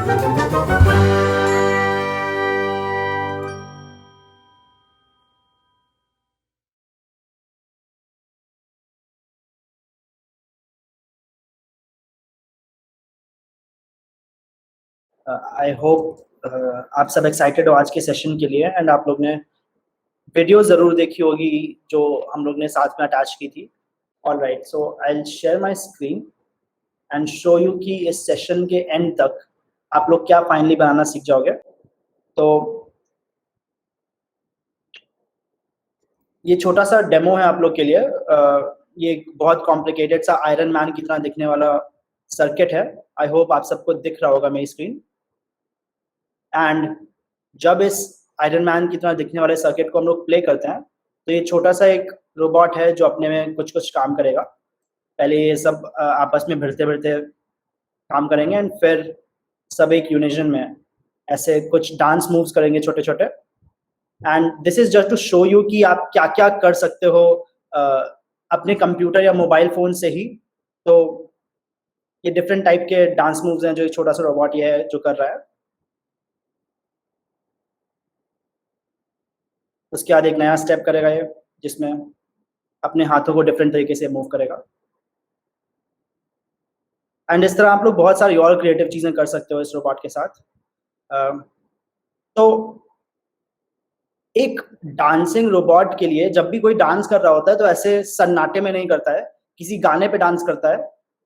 I hope आप सब excited हो आज के सेशन के लिए एंड आप लोग ने वीडियो ज़रूर देखी होगी जो हम लोग ने साथ में अटैच की थी। Alright, so I will share my screen and show you कि इस सेशन के एंड तक आप लोग क्या फाइनली बनाना सीख जाओगे। तो ये छोटा सा डेमो है आप लोग के लिए। ये एक बहुत कॉम्प्लिकेटेड सा आयरन मैन की तरह दिखने वाला सर्किट है। आई होप आप सबको दिख रहा होगा मेरी स्क्रीन। एंड जब इस आयरन मैन की तरह दिखने वाले सर्किट को हम लोग प्ले करते हैं तो ये छोटा सा एक रोबोट है जो अपने में कुछ कुछ काम करेगा। पहले ये सब आपस में भिड़ते भिड़ते काम करेंगे एंड फिर सब एक यूनिजन में ऐसे कुछ डांस मूव्स करेंगे छोटे छोटे। And this is just to show you कि आप क्या क्या कर सकते हो अपने कंप्यूटर या मोबाइल फोन से ही। तो ये डिफरेंट टाइप के डांस मूव्स हैं जो एक छोटा सा रोबोट ये है जो कर रहा है। उसके बाद एक नया स्टेप करेगा ये जिसमें अपने हाथों को डिफरेंट तरीके से मूव करेगा। एंड इस तरह आप लोग बहुत सारी और क्रिएटिव चीज़ें कर सकते हो इस रोबोट के साथ। तो एक डांसिंग रोबोट के लिए जब भी कोई डांस कर रहा होता है तो ऐसे सन्नाटे में नहीं करता है, किसी गाने पे डांस करता है।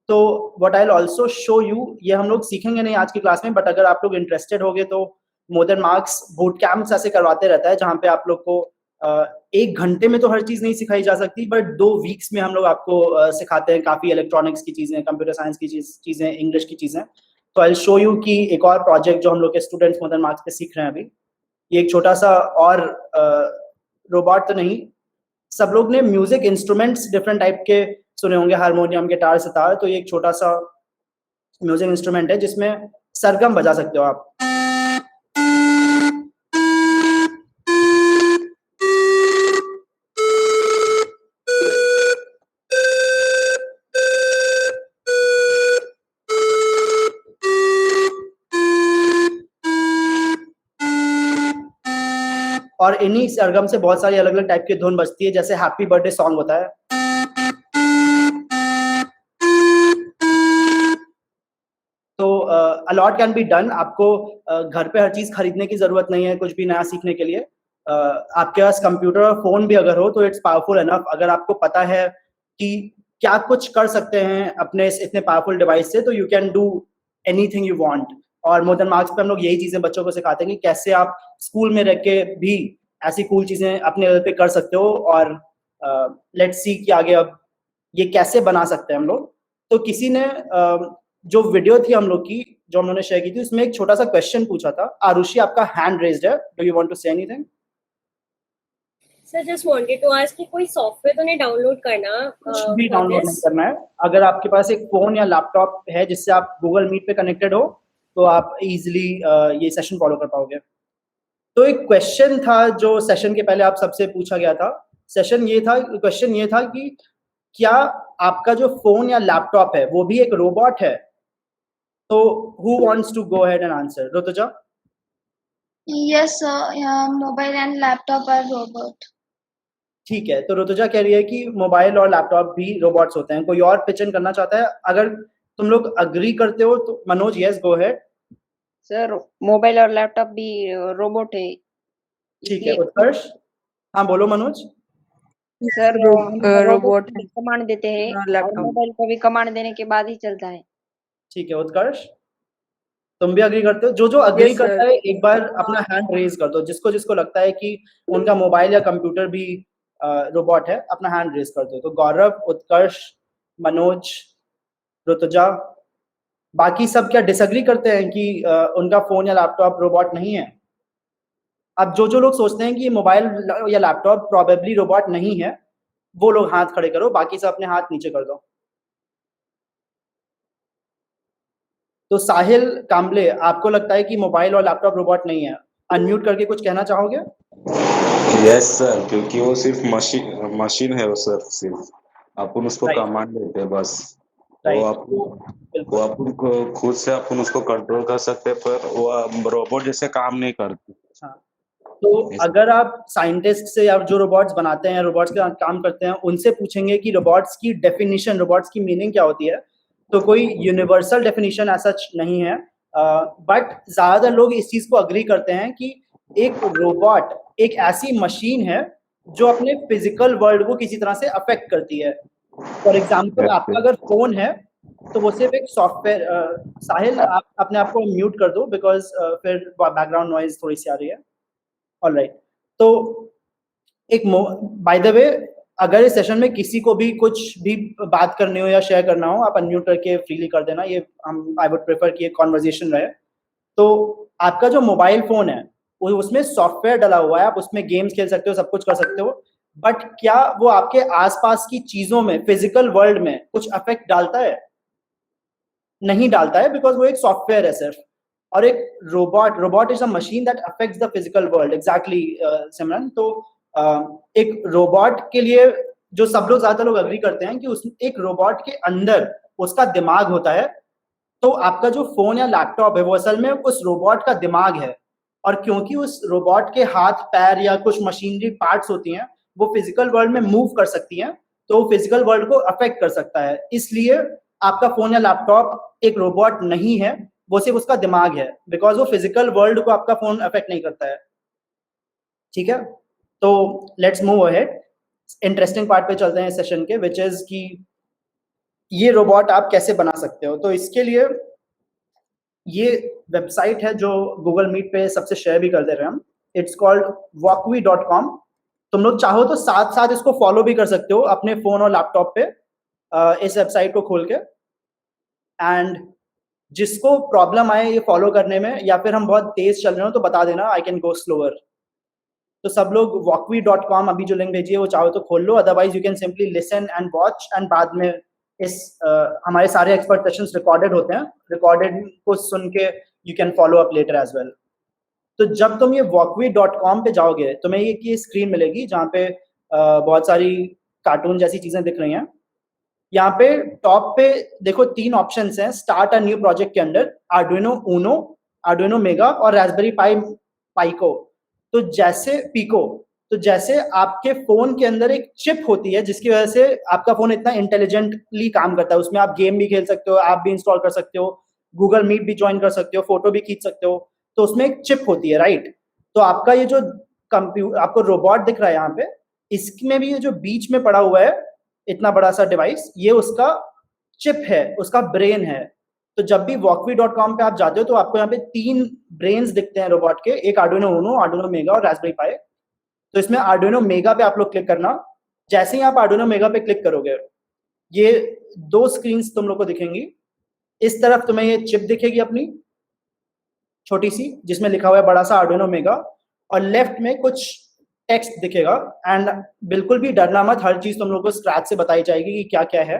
तो what I will also show you, ये हम लोग सीखेंगे नहीं आज की क्लास में, बट अगर आप लोग इंटरेस्टेड होगे तो more than marks boot camps ऐसे करवाते रहता है जहाँ पे आप लोग को 1 घंटे में तो हर चीज नहीं सिखाई जा सकती, बट 2 वीक्स में हम लोग आपको सिखाते हैं काफी इलेक्ट्रॉनिक्स की चीजें, कंप्यूटर साइंस की चीजें, इंग्लिश की चीजें। तो आई विल शो यू कि एक और प्रोजेक्ट जो हम लोग के स्टूडेंट्स मोर देन मार्क्स पे सीख रहे हैं अभी, ये एक छोटा सा और रोबोट तो नहीं, सब लोग ने म्यूजिक इंस्ट्रूमेंट्स डिफरेंट टाइप के सुने होंगे, हारमोनियम, गिटार, सितार। तो ये एक छोटा सा म्यूजिक इंस्ट्रूमेंट है जिसमें सरगम बजा सकते हो आप। और इन्हीं सरगम से बहुत सारी अलग अलग टाइप की धुन बजती है, जैसे हैप्पी बर्थडे सॉन्ग होता है। तो अलॉट कैन बी डन। आपको घर पे हर चीज खरीदने की जरूरत नहीं है कुछ भी नया सीखने के लिए। आपके पास कंप्यूटर और फोन भी अगर हो तो इट्स पावरफुल एनफ। अगर आपको पता है कि क्या कुछ कर सकते हैं अपने इतने पावरफुल डिवाइस से, तो you can do anything you want. और मोर देन मार्क्स पे हम लोग यही चीजें बच्चों को सिखाते हैं कि कैसे आप स्कूल में रह के भी ऐसी कूल चीजें अपने लेवल पे कर सकते हो। और लेट्स सी कि आगे अब ये कैसे बना सकते हैं हम लोग। तो किसी ने जो वीडियो थी हम लोग की जो हम लोगों ने शेयर की थी उसमें एक छोटा सा क्वेश्चन पूछा था। आरुषि, आपका हैंड रेज्ड है, do you want to say anything? Sir just wanted to ask कि कोई सॉफ्टवेयर तो नहीं डाउनलोड करना? कुछ भी डाउनलोड नहीं करना है। अगर आपके पास एक फोन या लैपटॉप है जिससे आप गूगल मीट पे कनेक्टेड हो तो आप इजीली ये सेशन फॉलो कर पाओगे। तो एक क्वेश्चन था जो सेशन के पहले आप सबसे पूछा गया था। क्वेश्चन ये था कि क्या आपका जो फोन या लैपटॉप है वो भी एक रोबोट है? तो who wants to go ahead and answer? Rutuja? Yes, sir. Mobile and laptop are robot. ठीक है, तो ऋतुजा कह रही है कि मोबाइल और लैपटॉप भी रोबोट्स होते हैं। कोई और पिच इन करना चाहता है? अगर तुम लोग अग्री करते हो तो Manoj, yes go ahead. Sir mobile और लैपटॉप भी रोबोट है। ठीक है, उत्कर्ष? हाँ बोलो मनोज। सर रोबोट कमांड देते हैं और मोबाइल को भी कमांड देने के बाद ही चलता है। ठीक है, उत्कर्ष तुम भी अग्री करते हो? जो जो अग्री करता है एक बार अपना हैंड रेज कर दो। जिसको जिसको लगता है कि उनका मोबाइल या कंप्यूटर भी रोबोट है, अपना हैंड रेज कर दो। तो गौरव, उत्कर्ष, मनोज, ऋतुजा, बाकी सब क्या डिसएग्री करते हैं कि उनका फोन या लैपटॉप रोबोट नहीं है? अब जो जो लोग सोचते हैं कि मोबाइल या लैपटॉप प्रोबेबली रोबोट नहीं है वो लोग हाथ खड़े करो, बाकी सब अपने हाथ नीचे कर दो। तो साहिल कांबले, आपको लगता है कि मोबाइल और लैपटॉप रोबोट नहीं है? अनम्यूट करके कुछ कहना चाहोगे? यस सर, क्योंकि वो सिर्फ मशीन है वो सर, सिर्फ अपन उसको कमांड देते हैं बस। राइट। वो अपन को खुद से अपन उसको कंट्रोल कर सकते हैं, पर वो रोबोट जैसे काम नहीं करती। हाँ, तो अगर आप साइंटिस्ट से या जो रोबोट्स बनाते हैं, रोबोट्स का काम करते हैं, उनसे पूछेंगे कि रोबोट्स की डेफिनेशन, रोबोट्स की मीनिंग क्या होती है, तो कोई यूनिवर्सल डेफिनेशन ऐसा नहीं है। बट ज्यादातर लोग इस चीज को अग्री करते हैं कि एक रोबोट एक ऐसी मशीन है जो अपने फिजिकल वर्ल्ड को किसी तरह से अफेक्ट करती है। फॉर एग्जाम्पल, आपका अगर फोन है तो वो सिर्फ एक सॉफ्टवेयर। साहिल, आप अपने आप को म्यूट कर दो, बिकॉज फिर बैकग्राउंड नॉइज थोड़ी सी आ रही है। ऑलराइट, तो एक बाय द वे, अगर इस सेशन में किसी को भी कुछ भी बात करनी हो या शेयर करना हो, आप अनम्यूट करके फ्रीली कर देना। ये आई वुड प्रेफर कि एक कॉन्वर्जेशन रहे। तो आपका जो मोबाइल फोन है उसमें सॉफ्टवेयर डला हुआ है, आप उसमें गेम्स खेल सकते हो, सब कुछ कर सकते हो, बट क्या वो आपके आसपास की चीजों में, फिजिकल वर्ल्ड में कुछ अफेक्ट डालता है? नहीं डालता है, बिकॉज वो एक सॉफ्टवेयर है सिर्फ। और एक robot is a machine that affects the physical world. Exactly Simran. तो एक रोबोट के लिए जो सब लोग, ज्यादातर लोग अग्री करते हैं कि उस एक रोबोट के अंदर उसका दिमाग होता है। तो आपका जो फोन या लैपटॉप है वो असल में उस रोबोट का दिमाग है। और क्योंकि उस रोबोट के हाथ पैर या कुछ मशीनरी पार्ट्स होती हैं, वो फिजिकल वर्ल्ड में मूव कर सकती हैं, तो फिजिकल वर्ल्ड को अफेक्ट कर सकता है। इसलिए आपका फोन या लैपटॉप एक रोबोट नहीं है, वो सिर्फ उसका दिमाग है, बिकॉज वो फिजिकल वर्ल्ड को आपका फोन अफेक्ट नहीं करता है। ठीक है, तो let's move ahead. Interesting part पे चलते हैं सेशन के, विच इज कि ये रोबोट आप कैसे बना सकते हो। तो इसके लिए ये वेबसाइट है जो गूगल मीट पे सबसे शेयर भी कर दे रहे हैं हम। It's called walkwe.com। तुम लोग चाहो तो साथ साथ इसको फॉलो भी कर सकते हो अपने फोन और लैपटॉप पे, इस वेबसाइट को खोल के। एंड जिसको प्रॉब्लम आए ये फॉलो करने में, या फिर हम बहुत तेज चल रहे हो तो बता देना, आई कैन गो स्लोअर। तो सब लोग walkwe.com अभी जो लिंक भेजी है वो चाहो तो खोल लो, otherwise you can simply listen and watch. And बाद में इस हमारे सारे एक्सपर्ट सेशंस रिकॉर्डेड होते हैं, रिकॉर्डेड को सुन के you can follow up later as well. तो जब तुम ये walkwe.com पे जाओगे तुम्हें ये स्क्रीन मिलेगी जहाँ पे बहुत सारी कार्टून जैसी चीजें दिख रही हैं। यहाँ पे टॉप पे देखो 3 ऑप्शंस हैं स्टार्ट अ न्यू प्रोजेक्ट के under, Arduino Uno, Arduino mega और रास्पबेरी पाई पाइको। तो जैसे आपके फोन के अंदर एक चिप होती है जिसकी वजह से आपका फोन इतना इंटेलिजेंटली काम करता है, उसमें आप गेम भी खेल सकते हो, ऐप भी इंस्टॉल कर सकते हो, गूगल मीट भी ज्वाइन कर सकते हो, फोटो भी खींच सकते हो। तो उसमें एक चिप होती है, राइट। तो आपका ये जो आपको रोबोट दिख रहा है यहाँ पे, इसमें भी ये जो बीच में पड़ा हुआ है इतना बड़ा सा डिवाइस, ये उसका चिप है, उसका ब्रेन है। तो जब भी walkwe.com पे आप जाते हो तो आपको यहाँ पे 3 ब्रेन्स दिखते हैं रोबोट के, एक आर्डुइनो ऊनो, आर्डुइनो मेगा और रास्पबेरी पाई। तो इसमें आर्डुइनो मेगा पे आप लोग क्लिक करना। जैसे ही आप आर्डुइनो मेगा पे क्लिक करोगे, ये 2 स्क्रीन्स तुम लोग को दिखेंगी। इस तरफ तुम्हें ये चिप दिखेगी अपनी छोटी सी, जिसमें लिखा हुआ है बड़ा सा आर्डुइनो मेगा, और लेफ्ट में कुछ टेक्स्ट दिखेगा। एंड बिल्कुल भी डरना मत, हर चीज तुम लोग को स्क्रैच से बताई जाएगी कि क्या क्या है।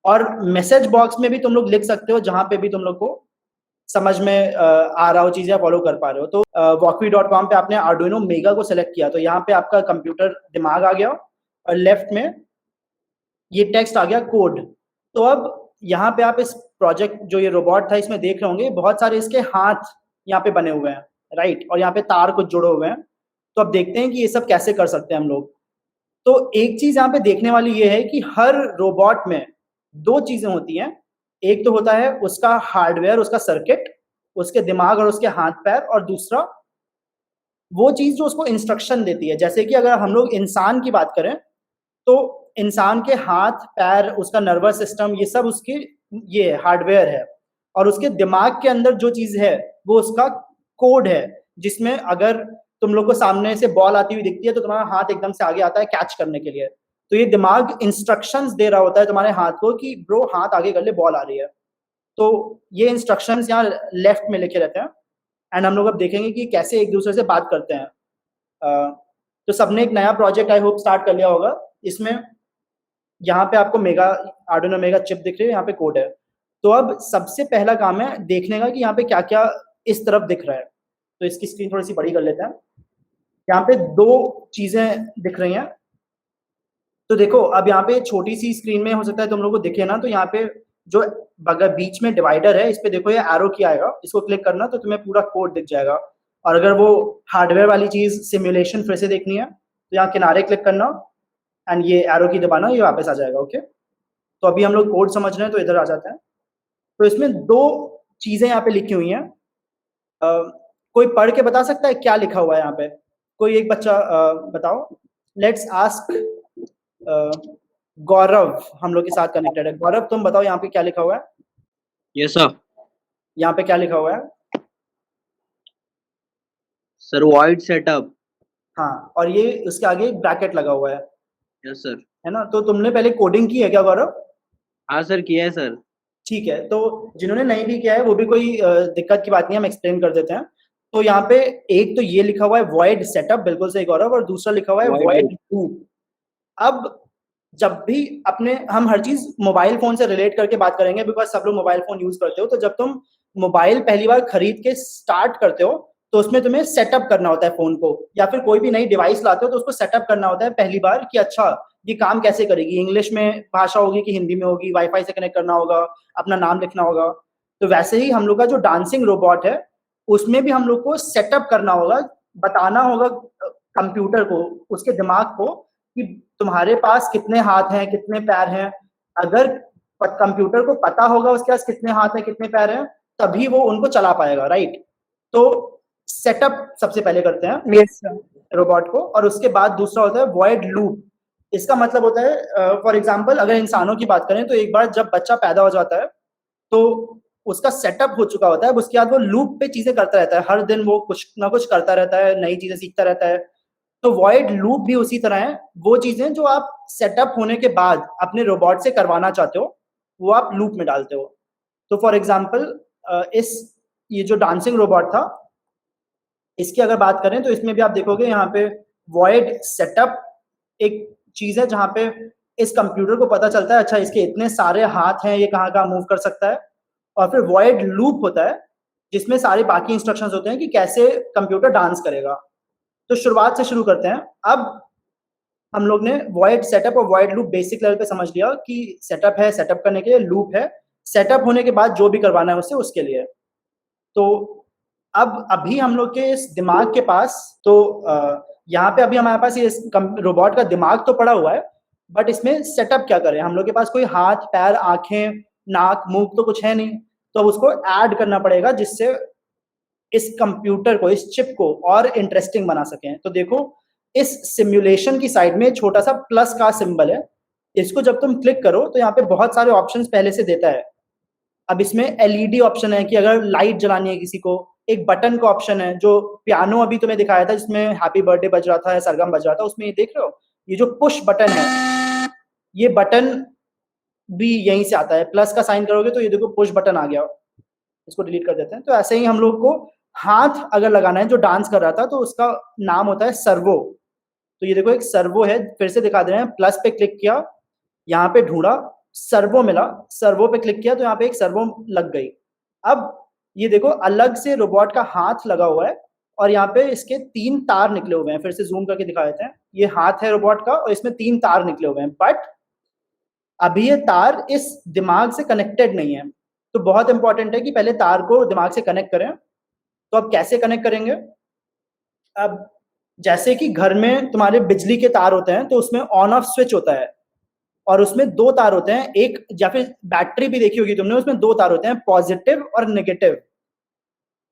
और मैसेज बॉक्स में भी तुम लोग लिख सकते हो, जहां पे भी तुम लोग को समझ में आ रहा हो, चीजें फॉलो कर पा रहे हो। तो walkwe.com पे आपने आर्डुइनो मेगा को सेलेक्ट किया तो यहाँ पे आपका कंप्यूटर दिमाग आ गया, और लेफ्ट में ये टेक्स्ट आ गया कोड। तो अब यहाँ पे आप इस प्रोजेक्ट जो ये रोबोट था इसमें देख रहे होंगे बहुत सारे इसके हाथ यहाँ पे बने हुए हैं, राइट, और यहाँ पे तार कुछ जुड़े हुए हैं। तो अब देखते हैं कि ये सब कैसे कर सकते हैं हम लोग। तो एक चीज यहाँ पे देखने वाली ये है कि हर रोबोट में 2 चीजें होती हैं। एक तो होता है उसका हार्डवेयर, उसका सर्किट, उसके दिमाग और उसके हाथ पैर, और दूसरा वो चीज जो उसको इंस्ट्रक्शन देती है। जैसे कि अगर हम लोग इंसान की बात करें तो इंसान के हाथ पैर, उसका नर्वस सिस्टम, ये सब उसके ये हार्डवेयर है। और उसके दिमाग के अंदर जो चीज है वो उसका कोड है, जिसमें अगर तुम लोग को सामने से बॉल आती हुई दिखती है तो तुम्हारा हाथ एकदम से आगे आता है कैच करने के लिए। तो ये दिमाग इंस्ट्रक्शंस दे रहा होता है तुम्हारे हाथ को कि ब्रो हाथ आगे कर ले, बॉल आ रही है। तो ये इंस्ट्रक्शंस यहाँ लेफ्ट में लिखे रहते हैं। एंड हम लोग अब देखेंगे कि कैसे एक दूसरे से बात करते हैं। तो सबने एक नया प्रोजेक्ट आई होप स्टार्ट कर लिया होगा। इसमें यहाँ पे आपको आर्डुइनो मेगा चिप दिख रही है, यहाँ पे कोड है। तो अब सबसे पहला काम है देखने का कि यहाँ पे क्या क्या इस तरफ दिख रहा है। तो इसकी स्क्रीन थोड़ी सी बड़ी कर लेते हैं। यहाँ पे 2 चीजें दिख रही हैं। तो देखो अब यहाँ पे छोटी सी स्क्रीन में हो सकता है तुम लोगों को दिखे ना, तो यहाँ पे जो बगल बीच में डिवाइडर है इस पे देखो ये एरो की आएगा, इसको क्लिक करना तो तुम्हें पूरा कोड दिख जाएगा। और अगर वो हार्डवेयर वाली चीज सिमुलेशन फिर से देखनी है तो यहाँ किनारे क्लिक करना एंड ये एरो की दबाना, ये वापस आ जाएगा। ओके, तो अभी हम लोग कोड समझ रहे हैं तो इधर आ जाते हैं। तो इसमें दो चीजें यहाँ पे लिखी हुई हैं, कोई पढ़ के बता सकता है क्या लिखा हुआ है यहाँ पे? कोई एक बच्चा बताओ। लेट्स आस्क गौरव, हम लोग के साथ कनेक्टेड है। गौरव तुम बताओ यहाँ पे क्या लिखा हुआ है? Yes sir. यहाँ पे क्या लिखा हुआ है? Sir void setup। हाँ, और ये उसके आगे एक ब्रैकेट लगा हुआ है। Yes sir. है ना? तो तुमने पहले कोडिंग की है क्या गौरव? हाँ सर किया है सर। ठीक है, तो जिन्होंने नहीं भी किया है वो भी कोई दिक्कत की बात नहीं है, हम एक्सप्लेन कर देते हैं। तो यहाँ पे एक तो ये लिखा हुआ है void setup, बिल्कुल सही गौरव, और दूसरा लिखा हुआ है void loop। अब जब भी अपने हम हर चीज मोबाइल फोन से रिलेट करके बात करेंगे, बिकॉज सब लोग मोबाइल फोन यूज करते हो। तो जब तुम मोबाइल पहली बार खरीद के स्टार्ट करते हो तो उसमें तुम्हें सेटअप करना होता है फोन को, या फिर कोई भी नई डिवाइस लाते हो तो उसको सेटअप करना होता है पहली बार कि अच्छा ये काम कैसे करेगी, इंग्लिश में भाषा होगी कि हिंदी में होगी, वाईफाई से कनेक्ट करना होगा, अपना नाम लिखना होगा। तो वैसे ही हम लोग का जो डांसिंग रोबोट है उसमें भी हम लोग को सेटअप करना होगा, बताना होगा कंप्यूटर को, उसके दिमाग को कि तुम्हारे पास कितने हाथ हैं, कितने पैर हैं। अगर कंप्यूटर को पता होगा उसके पास कितने हाथ हैं, कितने पैर हैं, तभी वो उनको चला पाएगा, राइट? तो सेटअप सबसे पहले करते हैं यस सर। रोबोट को, और उसके बाद दूसरा होता है वॉइड लूप। इसका मतलब होता है फॉर एग्जांपल अगर इंसानों की बात करें तो एक बार जब बच्चा पैदा हो जाता है तो उसका सेटअप हो चुका होता है, उसके बाद वो लूप पे चीजें करता रहता है, हर दिन वो कुछ ना कुछ करता रहता है, नई चीजें सीखता रहता है। तो वॉइड लूप भी उसी तरह है, वो चीजें जो आप सेटअप होने के बाद अपने रोबोट से करवाना चाहते हो वो आप लूप में डालते हो। तो फॉर एग्जांपल इस ये जो डांसिंग रोबोट था इसकी अगर बात करें तो इसमें भी आप देखोगे यहाँ पे वॉइड सेटअप एक चीज है जहाँ पे इस कंप्यूटर को पता चलता है अच्छा इसके इतने सारे हाथ हैं, ये कहाँ कहाँ मूव कर सकता है। और फिर वॉइड लूप होता है जिसमें सारे बाकी इंस्ट्रक्शंस होते हैं कि कैसे कंप्यूटर डांस करेगा। तो शुरुआत से शुरू करते हैं। अब हम लोग ने वॉइड सेटअप और वॉइड लूप बेसिक लेवल पे समझ लिया कि सेटअप है सेटअप करने के लिए, लूप है सेटअप होने के बाद जो भी करवाना है उससे उसके लिए। तो अब अभी हम लोग के इस दिमाग के पास तो यहाँ पे अभी हमारे पास ये रोबोट का दिमाग तो पड़ा हुआ है, बट इसमें सेटअप क्या करें? हम लोग के पास कोई हाथ पैर आंखें नाक मुंह तो कुछ है नहीं, तो अब उसको ऐड करना पड़ेगा जिससे इस कंप्यूटर को, इस चिप को और इंटरेस्टिंग बना सकें। तो देखो इस सिमुलेशन की साइड में छोटा सा प्लस का सिंबल है, इसको जब तुम क्लिक करो तो यहाँ पे बहुत सारे ऑप्शंस पहले से देता है। अब इसमें एलईडी ऑप्शन है कि अगर लाइट जलानी है किसी को, एक बटन का ऑप्शन है, जो पियानो अभी तुम्हें दिखाया था जिसमें हैप्पी बर्थडे बज रहा था या सरगम बज रहा था, उसमें ये देख रहे हो ये जो पुश बटन है, ये बटन भी यहीं से आता है। प्लस का साइन करोगे तो ये देखो पुश बटन आ गया, इसको डिलीट कर देते हैं। तो ऐसे ही हम लोग को हाथ अगर लगाना है, जो डांस कर रहा था तो उसका नाम होता है सर्वो। तो ये देखो एक सर्वो है, फिर से दिखा दे रहे हैं। प्लस पे क्लिक किया, यहाँ पे ढूंढा, सर्वो मिला, सर्वो पे क्लिक किया तो यहाँ पे एक सर्वो लग गई। अब ये देखो अलग से रोबोट का हाथ लगा हुआ है और यहाँ पे इसके 3 तार निकले हुए हैं। फिर से जूम करके दिखा देते हैं। ये हाथ है रोबोट का और इसमें 3 तार निकले हुए हैं, बट अभी ये तार इस दिमाग से कनेक्टेड नहीं है। तो बहुत इंपॉर्टेंट है कि पहले तार को दिमाग से कनेक्ट करें। तो अब कैसे कनेक्ट करेंगे? अब जैसे कि घर में तुम्हारे बिजली के तार होते हैं तो उसमें ऑन ऑफ स्विच होता है और उसमें 2 तार होते हैं, एक या फिर बैटरी भी देखी होगी तुमने, उसमें 2 तार होते हैं, पॉजिटिव और नेगेटिव।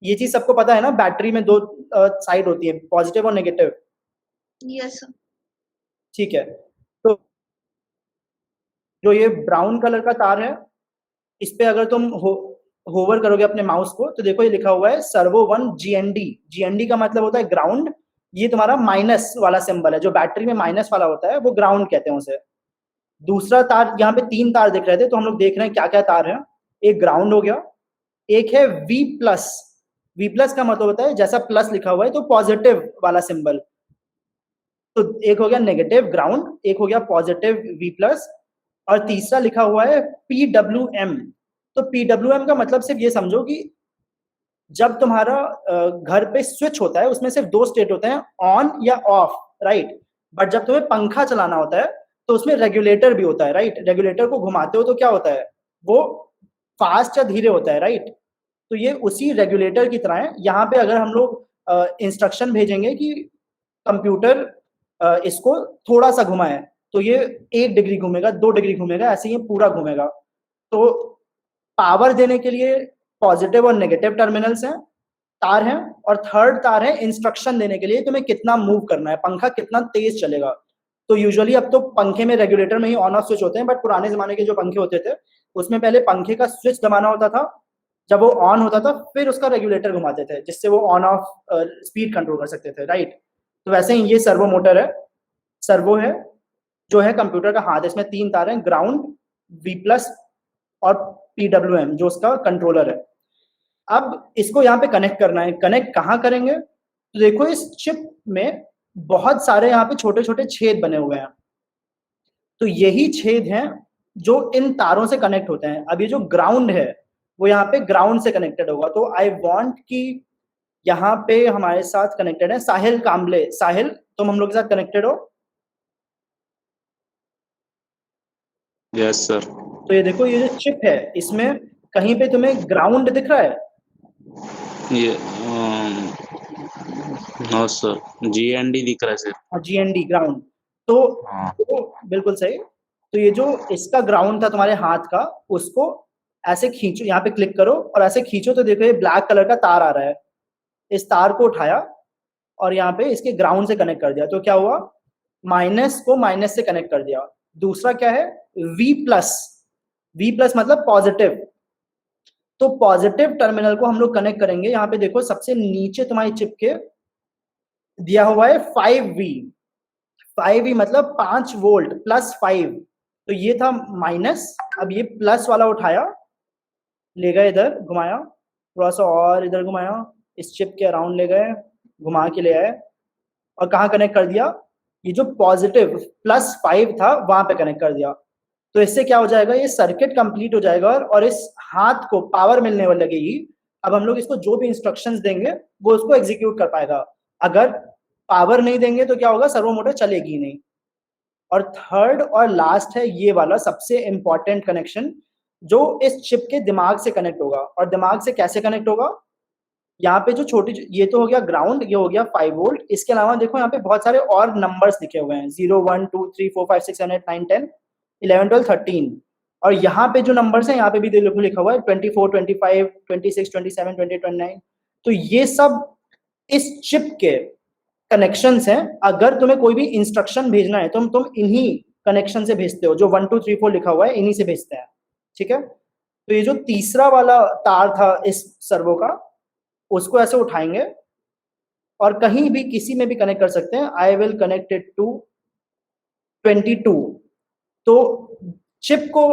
ये चीज सबको पता है ना, बैटरी में 2 साइड होती है, पॉजिटिव और नेगेटिव। Yes sir. ठीक है, तो जो ये ब्राउन कलर का तार है इस पे अगर तुम होवर करोगे अपने माउस को तो देखो ये लिखा हुआ है सर्वो 1 GND। GND का मतलब होता है ग्राउंड। ये तुम्हारा माइनस वाला सिंबल है, जो बैटरी में माइनस वाला होता है वो ग्राउंड कहते हैं उसे। दूसरा तार, यहाँ पे 3 तार दिख रहे थे तो हम लोग देख रहे हैं क्या क्या तार है। एक ग्राउंड हो गया, एक है V+। V+ का मतलब होता है जैसा प्लस लिखा हुआ है तो पॉजिटिव वाला सिंबल। तो एक हो गया नेगेटिव ग्राउंड, एक हो गया पॉजिटिव V+, और तीसरा लिखा हुआ है PWM। तो PWM का मतलब सिर्फ ये समझो कि जब तुम्हारा घर पे स्विच होता है उसमें सिर्फ 2 स्टेट होते हैं, ऑन या ऑफ, राइट? बट जब तुम्हें पंखा चलाना होता है तो उसमें रेगुलेटर भी होता है, राइट? रेगुलेटर को घुमाते हो तो क्या होता है, वो फास्ट या धीरे होता है, राइट? तो ये उसी रेगुलेटर की तरह है। यहाँ पे अगर हम लोग इंस्ट्रक्शन भेजेंगे कि कंप्यूटर इसको थोड़ा सा घुमाए, तो ये 1 डिग्री घूमेगा, 2 डिग्री घूमेगा, ऐसे ये पूरा घूमेगा। तो पावर देने के लिए पॉजिटिव और नेगेटिव टर्मिनल्स हैं, तार हैं, और थर्ड तार है इंस्ट्रक्शन देने के लिए तुम्हें कितना मूव करना है, पंखा कितना तेज चलेगा। तो यूजुअली अब तो पंखे में रेगुलेटर में ही ऑन ऑफ स्विच होते हैं, बट पुराने जमाने के जो पंखे होते थे उसमें पहले पंखे का स्विच दबाना होता था, जब वो ऑन होता था फिर उसका रेगुलेटर घुमाते थे, जिससे वो ऑन ऑफ स्पीड कंट्रोल कर सकते थे, राइट? तो वैसे ही ये सर्वो मोटर है, सर्वो है जो है कंप्यूटर का हाथ। इसमें 3 तार हैं, ग्राउंड, V+ और PWM जो उसका कंट्रोलर है। अब इसको यहाँ पे कनेक्ट करना है। कनेक्ट कहाँ करेंगे? तो देखो इस चिप में बहुत सारे यहाँ पे छोटे छोटे छेद बने हुए हैं, तो यही छेद हैं जो इन तारों से कनेक्ट होते हैं। अब ये जो ग्राउंड है वो यहाँ पे ग्राउंड से कनेक्टेड होगा। तो आई वांट कि यहाँ पे हमारे साथ कनेक्टेड है साहिल कांबले। साहिल, तुम हम लोग के साथ कनेक्टेड हो? Yes sir. तो ये देखो, ये जो चिप है इसमें कहीं पे तुम्हें ग्राउंड दिख रहा है? ये नो सर, GND दिख रहा है सर। और GND ग्राउंड, तो बिल्कुल सही। तो ये जो इसका ग्राउंड था तुम्हारे हाथ का, उसको ऐसे खींचो, यहाँ पे क्लिक करो और ऐसे खींचो तो देखो ये ब्लैक कलर का तार आ रहा है। इस तार को उठाया और यहाँ पे इसके ग्राउंड से कनेक्ट कर दिया, तो क्या हुआ, माइनस को माइनस से कनेक्ट कर दिया। दूसरा क्या है, V+ मतलब पॉजिटिव। तो पॉजिटिव टर्मिनल को हम लोग कनेक्ट करेंगे। यहाँ पे देखो सबसे नीचे तुम्हारी चिप के दिया हुआ है 5V। 5V मतलब 5 वोल्ट +5। तो ये था माइनस, अब ये प्लस वाला उठाया, ले गए इधर, घुमाया थोड़ा सा और इधर घुमाया, इस चिप के अराउंड ले गए, घुमा के ले आए और कहाँ कनेक्ट कर दिया, ये जो पॉजिटिव +5 था वहां पे कनेक्ट कर दिया। तो इससे क्या हो जाएगा, ये सर्किट कंप्लीट हो जाएगा और इस हाथ को पावर मिलने वाली लगेगी। अब हम लोग इसको जो भी इंस्ट्रक्शंस देंगे वो उसको एग्जीक्यूट कर पाएगा। अगर पावर नहीं देंगे तो क्या होगा, सर्वो मोटर चलेगी नहीं। और थर्ड और लास्ट है ये वाला सबसे इंपॉर्टेंट कनेक्शन, जो इस चिप के दिमाग से कनेक्ट होगा। और दिमाग से कैसे कनेक्ट होगा, यहाँ पे जो छोटी, ये तो हो गया ग्राउंड, ये हो गया 5 वोल्ट। इसके अलावा देखो यहाँ पे बहुत सारे और नंबर्स लिखे हुए हैं, 0 1 2 3 4 5 6 7 8 9 10 11 12 13। और यहाँ पे जो नंबर्स हैं यहाँ पे भी देखो लिखा हुआ है 24 25 26 27 28 29। तो ये सब इस चिप के कनेक्शंस हैं। अगर तुम्हें कोई भी इंस्ट्रक्शन भेजना है तो तुम इन्हीं कनेक्शन से भेजते हो, जो 1 2 3 4 लिखा हुआ है इन्हीं से भेजते हैं, ठीक है? तो ये जो तीसरा वाला तार था इस सर्वो का, उसको ऐसे उठाएंगे और कहीं भी किसी में भी कनेक्ट कर सकते हैं। I will connect it to 22। तो चिप को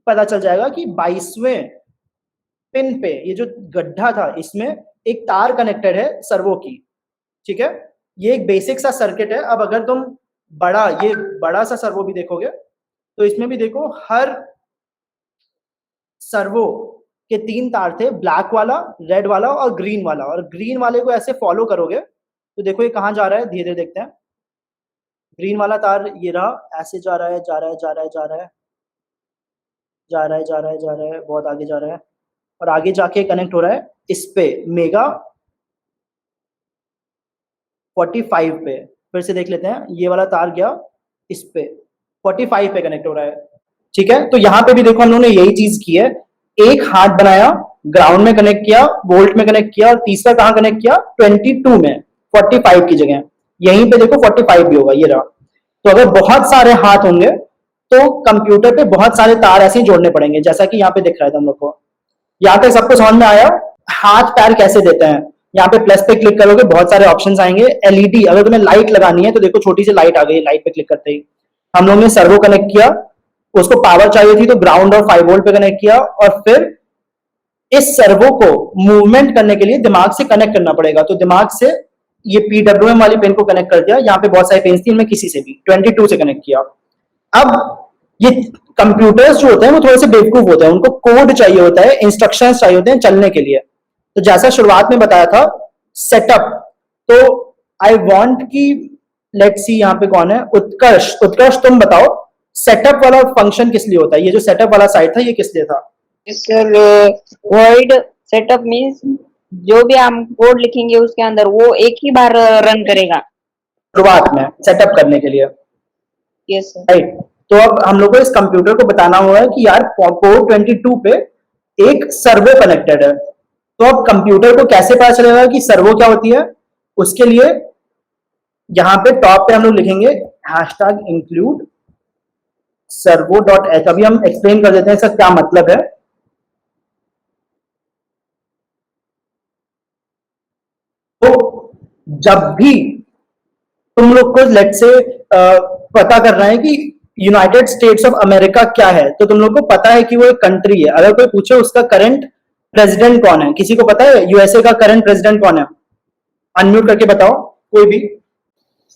पता चल जाएगा कि 22वें पिन पे ये जो गड्ढा था इसमें एक तार कनेक्टेड है सर्वो की, ठीक है? ये एक बेसिक सा सर्किट है। अब अगर तुम ये बड़ा सा सर्वो भी देखोगे तो इसमें भी देखो हर सर्वो के 3 तार थे, ब्लैक वाला, रेड वाला और ग्रीन वाला। और ग्रीन वाले को ऐसे फॉलो करोगे तो देखो ये कहाँ जा रहा है, धीरे धीरे देखते हैं। ग्रीन वाला तार ये रहा, ऐसे जा रहा है, जा रहा है, जा रहा है, जा रहा है, जा रहा है, जा रहा है, जा रहा है, बहुत आगे जा रहा है और आगे जाके कनेक्ट हो रहा है इस पे मेगा 45 पे। फिर से देख लेते हैं, ये वाला तार गया इस पे 45 पे कनेक्ट हो रहा है, ठीक है? तो यहाँ पे भी देखो हम लोगों ने यही चीज की है, एक हाथ बनाया, ग्राउंड में कनेक्ट किया, वोल्ट में कनेक्ट किया और तीसरा कहाँ कनेक्ट किया, 22 में, 45 की जगह यहीं पे देखो 45 भी होगा, ये रहा। तो अगर बहुत सारे हाथ होंगे तो कंप्यूटर पे बहुत सारे तार ऐसे ही जोड़ने पड़ेंगे, जैसा कि यहाँ पे दिख रहा है तुम लोग को। यहाँ पे सबको समझ में आया हाथ पैर कैसे देते हैं? यहाँ पे प्लस पे क्लिक करोगे बहुत सारे ऑप्शंस आएंगे। LED, अगर तुम्हें लाइट लगानी है तो देखो छोटी सी लाइट आ गई, लाइट पे क्लिक करते ही हम लोगों ने सर्वो कनेक्ट किया, उसको पावर चाहिए थी तो ग्राउंड और 5 वोल्ट पे कनेक्ट किया और फिर इस सर्वो को मूवमेंट करने के लिए दिमाग से कनेक्ट करना पड़ेगा। तो दिमाग से ये PWM वाली पिन को कनेक्ट कर दिया। यहाँ पे बहुत सारी पिन थी, इनमें किसी से भी 22 से कनेक्ट किया। अब ये कंप्यूटर्स जो होते हैं वो थोड़े से बेवकूफ होते हैं, उनको कोड चाहिए होता है, इंस्ट्रक्शंस चाहिए होते हैं चलने के लिए। तो जैसा शुरुआत में बताया था सेटअप, तो आई वांट कि लेट्स सी यहाँ पे कौन है, उत्कर्ष। उत्कर्ष तुम बताओ सेटअप वाला फंक्शन किस लिए होता है, ये जो सेटअप वाला साइट था ये किस लिए था? सर void setup मीन्स जो भी हम कोड लिखेंगे उसके अंदर वो एक ही बार रन करेगा शुरुआत में सेटअप करने के लिए, यस सर राइट। तो अब हम लोग को इस कंप्यूटर को बताना हुआ है कि यार पोर्ट 22 पे एक सर्वो कनेक्टेड है। तो अब कंप्यूटर को कैसे पता चलेगा कि सर्वो क्या होती है? उसके लिए यहाँ पे टॉप पे हम लोग लिखेंगे #include servo.h। अभी हम एक्सप्लेन कर देते हैं इसका क्या मतलब है। तो जब भी तुम लोग को लेट से पता करना है कि यूनाइटेड स्टेट्स ऑफ अमेरिका क्या है, तो तुम लोग को पता है कि वो एक कंट्री है। अगर कोई पूछे उसका करंट प्रेसिडेंट कौन है, किसी को पता है यूएसए का करंट प्रेसिडेंट कौन है? अनम्यूट करके बताओ कोई भी।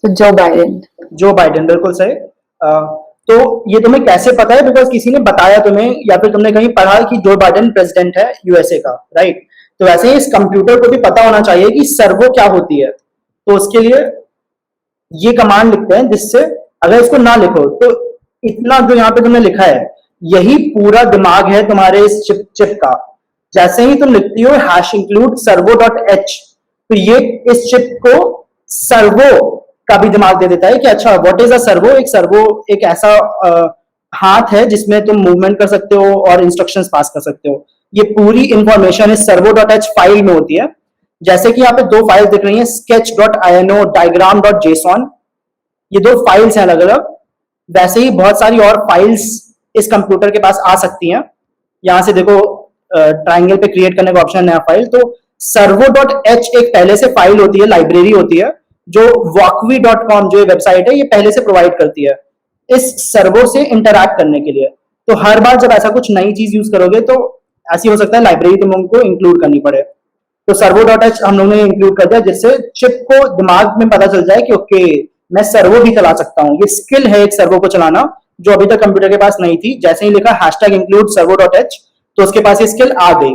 Joe Biden. जो बाइडेन, बिल्कुल सही। तो ये तुम्हें कैसे पता है? बिकॉज किसी ने बताया तुम्हें या फिर तुमने कहीं पढ़ा कि जो बाइडेन प्रेसिडेंट है यूएसए का, राइट। तो वैसे ही इस कंप्यूटर को भी पता होना चाहिए कि सर्वो क्या होती है। तो उसके लिए ये कमांड लिखते हैं, जिससे अगर इसको ना लिखो तो इतना जो यहाँ पे तुमने लिखा है यही पूरा दिमाग है तुम्हारे इस चिप का। जैसे ही तुम लिखती हो #include servo.h, तो ये इस चिप को सर्वो का भी दिमाग दे देता है कि अच्छा व्हाट इज अ सर्वो। एक सर्वो एक ऐसा हाथ है जिसमें तुम मूवमेंट कर सकते हो और इंस्ट्रक्शंस पास कर सकते हो। ये पूरी इंफॉर्मेशन इस servo.h फाइल में होती है। जैसे कि यहाँ पे दो फाइल दिख रही हैं, sketch.ino, diagram.json, ये दो फाइल्स हैं अलग अलग। वैसे ही बहुत सारी और फाइल्स इस कंप्यूटर के पास आ सकती हैं। यहां से देखो ट्राइंगल पे क्रिएट करने का ऑप्शन है, नया फाइल। तो servo.h एक पहले से फाइल होती है, लाइब्रेरी होती है, जो walkme.com जो वेबसाइट है ये पहले से प्रोवाइड करती है इस सर्वो से इंटरैक्ट करने के लिए। तो हर बार जब ऐसा कुछ नई चीज यूज करोगे तो ऐसी हो सकता है लाइब्रेरी तुम लोगों को इंक्लूड करनी पड़े। तो servo.h हम लोगों ने इंक्लूड कर दिया, जिससे चिप को दिमाग में पता चल जाए कि ओके मैं सर्वो भी चला सकता हूँ। ये स्किल है एक सर्वो को चलाना, जो अभी तक कंप्यूटर के पास नहीं थी। जैसे ही लिखा #include servo.h तो उसके पास ये स्किल आ गई।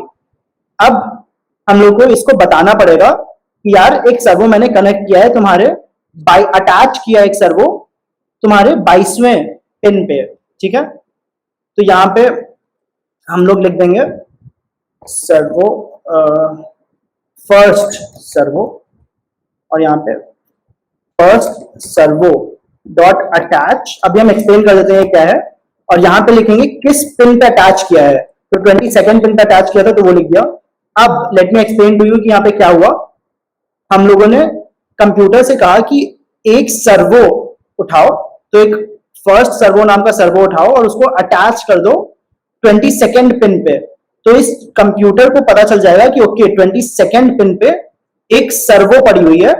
अब हम लोग को इसको बताना पड़ेगा कि यार एक सर्वो मैंने कनेक्ट किया है तुम्हारे अटैच किया एक सर्वो तुम्हारे 22वें पिन पे, ठीक है। तो यहाँ पे हम लोग लिख देंगे सर्वो फर्स्ट सर्वो, और यहाँ पे फर्स्ट सर्वो डॉट अटैच। अभी हम एक्सप्लेन कर देते हैं क्या है, और यहाँ पे लिखेंगे किस पिन पे अटैच किया है। तो 22nd पिन पे अटैच किया था तो वो लिख दिया। अब let me explain to you कि यहाँ पे क्या हुआ। हम लोगों ने कंप्यूटर से कहा कि एक सर्वो उठाओ, तो एक फर्स्ट सर्वो नाम का सर्वो उठाओ और उसको अटैच कर दो 22nd पिन पे। तो इस कंप्यूटर को पता चल जाएगा कि ओके 22nd पिन पे एक सर्वो पड़ी हुई है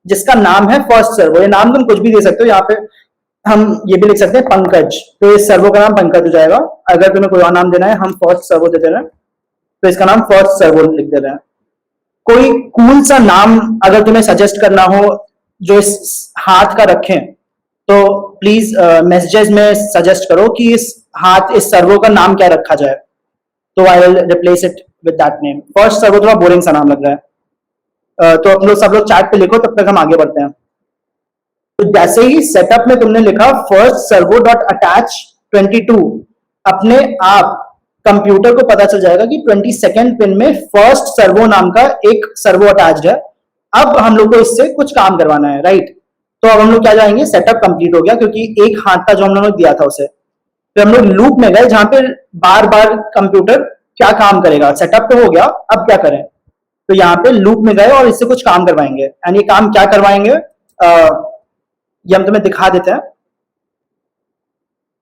जिसका नाम है फर्स्ट सर्वो। ये नाम तुम कुछ भी दे सकते हो, यहाँ पे हम ये भी लिख सकते हैं पंकज, तो इस सर्वो का नाम पंकज हो जाएगा। अगर तुम्हें कोई और नाम देना है, हम फर्स्ट सर्वो दे दे रहे हैं तो इसका नाम फर्स्ट सर्वो लिख दे रहे हैं। कोई कूल सा नाम अगर तुम्हें सजेस्ट करना हो जो इस हाथ का रखें, तो प्लीज मैसेजेस में सजेस्ट करो कि इस सर्वो का नाम क्या रखा जाए, तो I will replace it with that name. First servo थोड़ा बोरिंग सा नाम लग रहा है, तो हम लोग सब लोग चैट पे लिखो, तब तक हम आगे बढ़ते हैं। तो जैसे ही सेटअप में तुमने लिखा फर्स्ट सर्वो डॉट अटैच 22, अपने आप कंप्यूटर को पता चल जाएगा कि 22nd पिन में फर्स्ट सर्वो नाम का एक सर्वो अटैच्ड है। अब हम लोग को इससे कुछ काम करवाना है, राइट। तो अब हम लोग क्या जाएंगे, सेटअप कंप्लीट हो गया क्योंकि एक हाथ था जो हम लोगों ने दिया था उसे। फिर हम लोग लूप में गए जहां पे बार बार कंप्यूटर क्या काम करेगा। सेटअप तो हो गया, अब क्या करें। तो यहाँ पे लूप में गए और इससे कुछ काम करवाएंगे। एंड ये काम क्या करवाएंगे ये हम तुम्हें दिखा देते हैं।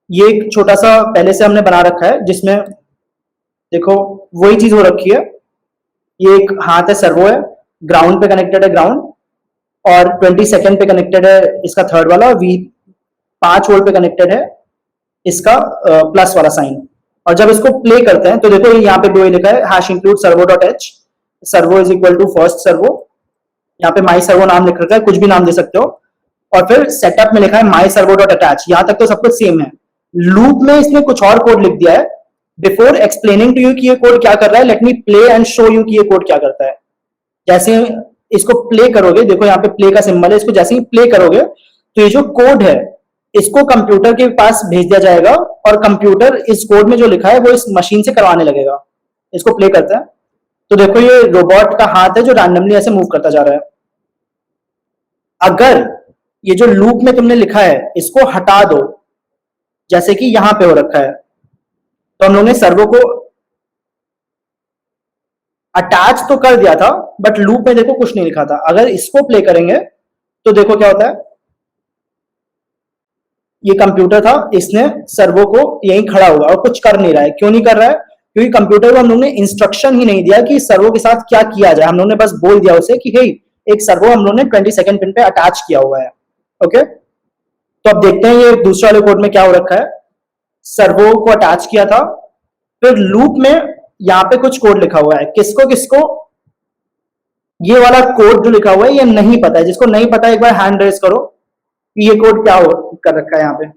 ये एक छोटा सा पहले से हमने बना रखा है जिसमें देखो वही चीज हो रखी है। ये एक हाथ है, सर्वो है, ग्राउंड पे कनेक्टेड है ग्राउंड, और 22nd पे कनेक्टेड है इसका थर्ड वाला, 5 वोल्ट पे कनेक्टेड है इसका प्लस वाला साइन। और जब इसको प्ले करते हैं तो देखो यहाँ पे भी वही लिखा है #include servo.h, servo is equal to first servo. यहाँ पे माई सर्वो नाम लिख रखा है, कुछ भी नाम दे सकते हो। और फिर सेटअप में लिखा है माई सर्वो डॉट अटैच। यहां तक तो सब कुछ सेम है। लूप में इसने कुछ और कोड लिख दिया है। बिफोर एक्सप्लेनिंग टू यू कि ये कोड क्या कर रहा है, let me play and show you कि ये कोड क्या करता है। जैसे इसको प्ले करोगे, देखो यहाँ पे प्ले का सिंबल है, इसको जैसे ही प्ले करोगे तो ये जो कोड है इसको कंप्यूटर के पास भेज दिया जाएगा और कंप्यूटर इस कोड में जो लिखा है वो इस मशीन से करवाने लगेगा। इसको प्ले करते हैं तो देखो ये रोबोट का हाथ है जो रैंडमली ऐसे मूव करता जा रहा है। अगर ये जो लूप में तुमने लिखा है इसको हटा दो, जैसे कि यहां पे हो रखा है, तो हम लोगों ने सर्वो को अटैच तो कर दिया था बट लूप में देखो कुछ नहीं लिखा था। अगर इसको प्ले करेंगे तो देखो क्या होता है, ये कंप्यूटर था, इसने सर्वो को यहीं खड़ा हुआ और कुछ कर नहीं रहा है। क्यों नहीं कर रहा है? क्योंकि कंप्यूटर को हम लोगों ने इंस्ट्रक्शन ही नहीं दिया कि सर्वो के साथ क्या किया जाए। हम लोगों ने बस बोल दिया उसे कि हे एक सर्वो हम लोगों ने 22nd पिन पे अटैच किया हुआ है। ओके, तो अब देखते हैं ये दूसरे वाले कोड में क्या हो रखा है। सर्वो को अटैच किया था, फिर लूप में यहां पे कुछ कोड लिखा हुआ है। किसको किसको ये वाला कोड जो लिखा हुआ है ये नहीं पता है। जिसको नहीं पता है एक बार हैंड रेज करो कि ये कोड क्या हो कर रखा है यहाँ पे।